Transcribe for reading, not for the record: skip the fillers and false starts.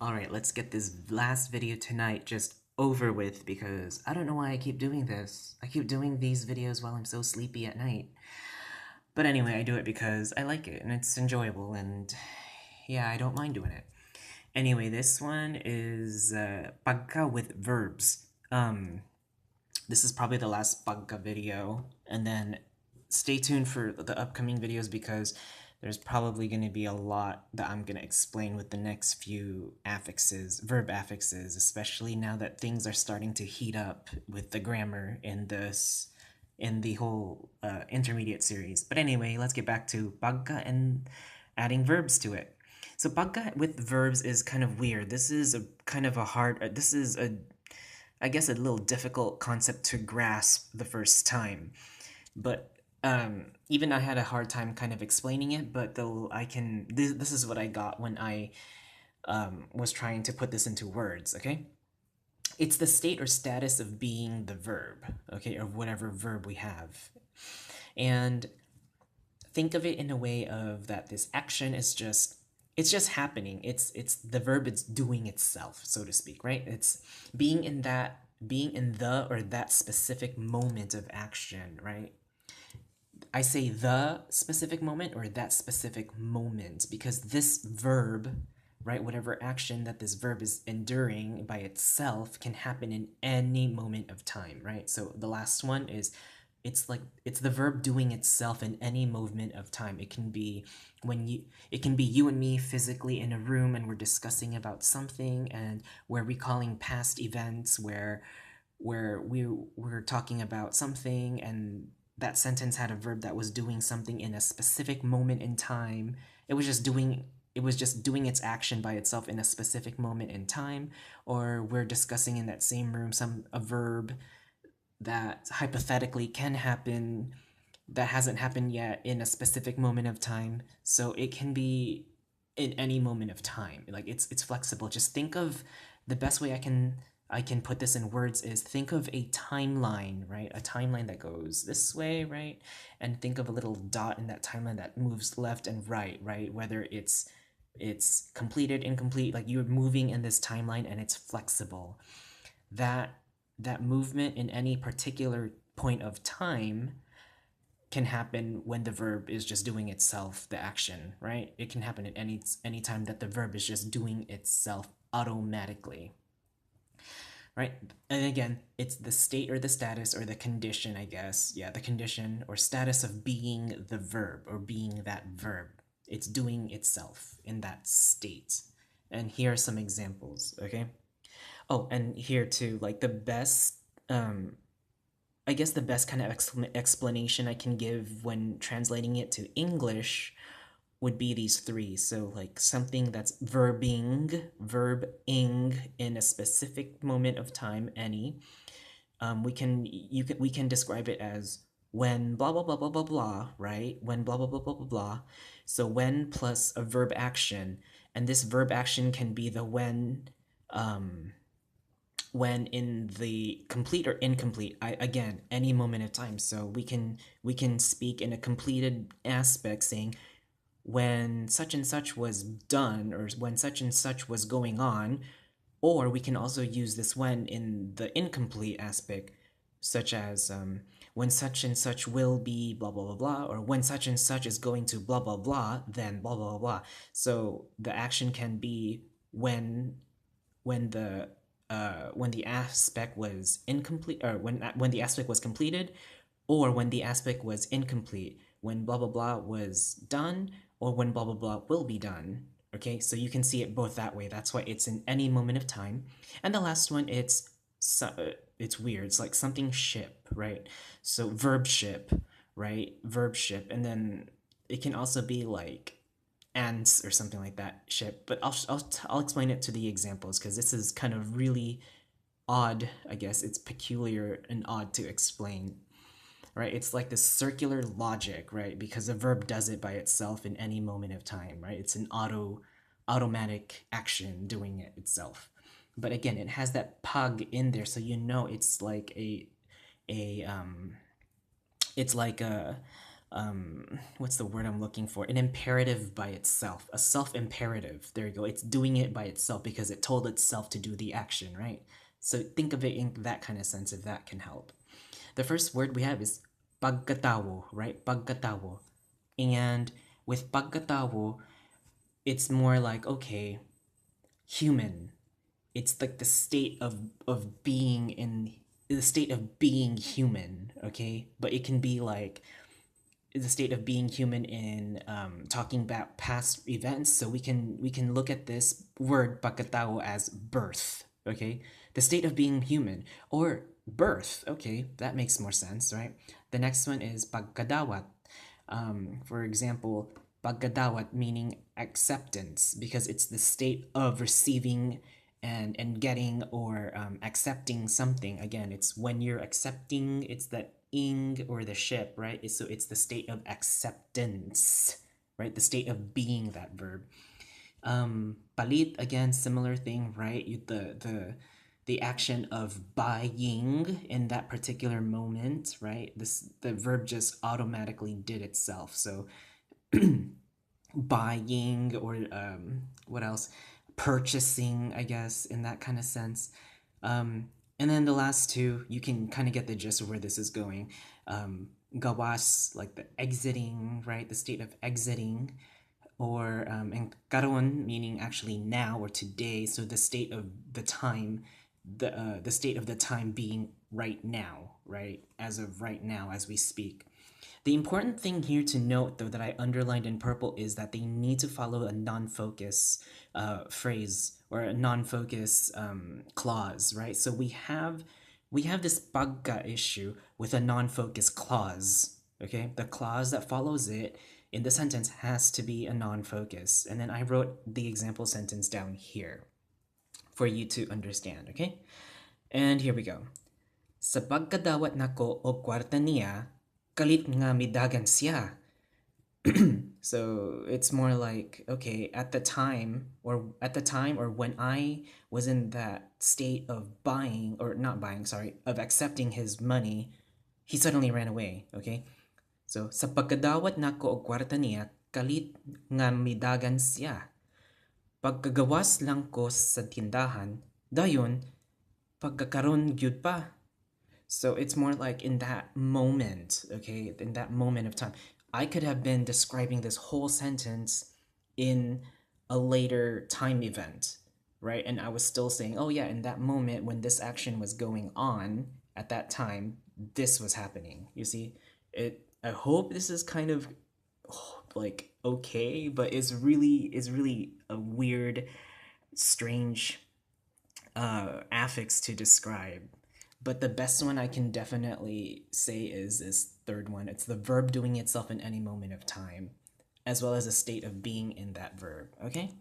Alright, let's get this last video tonight just over with because I don't know why I keep doing this. I keep doing these videos while I'm so sleepy at night. But anyway, I do it because I like it and it's enjoyable and yeah, I don't mind doing it. Anyway, this one is pagka with verbs. This is probably the last pagka video, and then stay tuned for the upcoming videos because there's probably going to be a lot that I'm going to explain with the next few affixes, verb affixes, especially now that things are starting to heat up with the grammar in the whole intermediate series. But anyway, let's get back to pagka and adding verbs to it. So pagka with verbs is kind of weird. This is a kind of a hard, this is a, I guess, a little difficult concept to grasp the first time. But even I had a hard time kind of explaining it, but though I can, this is what I got when I was trying to put this into words, okay? It's the state or status of being the verb, okay, of whatever verb we have. And think of it in a way of that this action is just, it's just happening. It's the verb, it's doing itself, so to speak, right? It's being in that, being in the or that specific moment of action, right? I say the specific moment or that specific moment because this verb, right, whatever action that this verb is enduring by itself can happen in any moment of time, right? So the last one is it's the verb doing itself in any moment of time. It can be you and me physically in a room and we're discussing about something and we're recalling past events where we're talking about something and that sentence had a verb that was doing something in a specific moment in time. It was just doing its action by itself in a specific moment in time, or we're discussing in that same room a verb that hypothetically can happen that hasn't happened yet in a specific moment of time. So it can be in any moment of time. Like it's flexible. Just think of the best way I can put this in words is think of a timeline, right? A timeline that goes this way, right? And think of a little dot in that timeline that moves left and right, right? Whether it's completed, incomplete, like you're moving in this timeline and it's flexible. That that movement in any particular point of time can happen when the verb is just doing itself, the action, right? It can happen at any time that the verb is just doing itself automatically, right? And again, it's the state or the status or the condition, I guess. Yeah, the condition or status of being the verb or being that verb. It's doing itself in that state. And here are some examples, okay? Oh, and here too, like the best, I guess the best kind of explanation I can give when translating it to English would be these three. So like something that's verbing in a specific moment of time, any. We can describe it as when blah blah blah blah blah blah, right? When blah blah blah blah blah blah. So when plus a verb action, and this verb action can be the when in the complete or incomplete. Again, any moment of time. So we can speak in a completed aspect saying when such and such was done or when such and such was going on, or we can also use this when in the incomplete aspect, such as when such and such will be blah blah blah blah, or when such and such is going to blah blah blah, then blah blah blah. So the action can be when when the aspect was incomplete, or when the aspect was completed, or when the aspect was incomplete, when blah blah blah was done, or when blah blah blah will be done. Okay, so you can see it both that way. That's why it's in any moment of time. And the last one, it's weird. It's like something ship, right? So verb ship, right? Verb ship, and then it can also be like ants or something like that ship. But I'll explain it to the examples because this is kind of really odd. I guess it's peculiar and odd to explain, right? It's like this circular logic, right? Because a verb does it by itself in any moment of time, right? It's an automatic action doing it itself. But again, it has that pug in there, so you know it's like a it's like what's the word I'm looking for? An imperative by itself, a self-imperative. There you go. It's doing it by itself because it told itself to do the action, right? So think of it in that kind of sense, if that can help. The first word we have is pagkatawo, right? Pagkatawo. And with pagkatawo, it's more like, okay, human. It's like the state of being in the state of being human, okay? But it can be like the state of being human in talking about past events. So we can look at this word pagkatao as birth, okay? The state of being human or birth, okay? That makes more sense, right? The next one is pagkadawat. For example, pagkadawat meaning acceptance because it's the state of receiving and getting or accepting something. Again, it's when you're accepting, it's that ing or the ship, right? So it's the state of acceptance, right? The state of being that verb. Palit, again, similar thing, right? The action of buying in that particular moment, right? The verb just automatically did itself. So buying or what else? Purchasing, I guess, in that kind of sense. And then the last two, you can kind of get the gist of where this is going. Gawas, like the exiting, right? The state of exiting. Or and karon, meaning actually now or today. So the state of the time, the state of the time being right now, right? As of right now, as we speak. The important thing here to note, though, that I underlined in purple is that they need to follow a non-focus phrase or a non-focus clause, right? So we have this pagka issue with a non-focus clause, okay? The clause that follows it in the sentence has to be a non-focus. And then I wrote the example sentence down here for you to understand, okay? And here we go. Sa pagkadawat nako og kwarta niya, kalit nga midagan siya. So it's more like, okay, at the time or when I was in that state of buying or not buying, sorry, of accepting his money, he suddenly ran away, okay? So sa pagkadawat nako og kwarta niya, kalit nga midagan siya. Pagkagawas lang ko sa tindahan, dayon pagkakaroon gyud pa. So it's more like in that moment, okay, in that moment of time. I could have been describing this whole sentence in a later time event, right? And I was still saying, oh yeah, in that moment when this action was going on, at that time, this was happening. You see, I hope this is kind of like okay, but it's really a weird, strange affix to describe. But the best one I can definitely say is this third one. It's the verb doing itself in any moment of time, as well as a state of being in that verb, okay?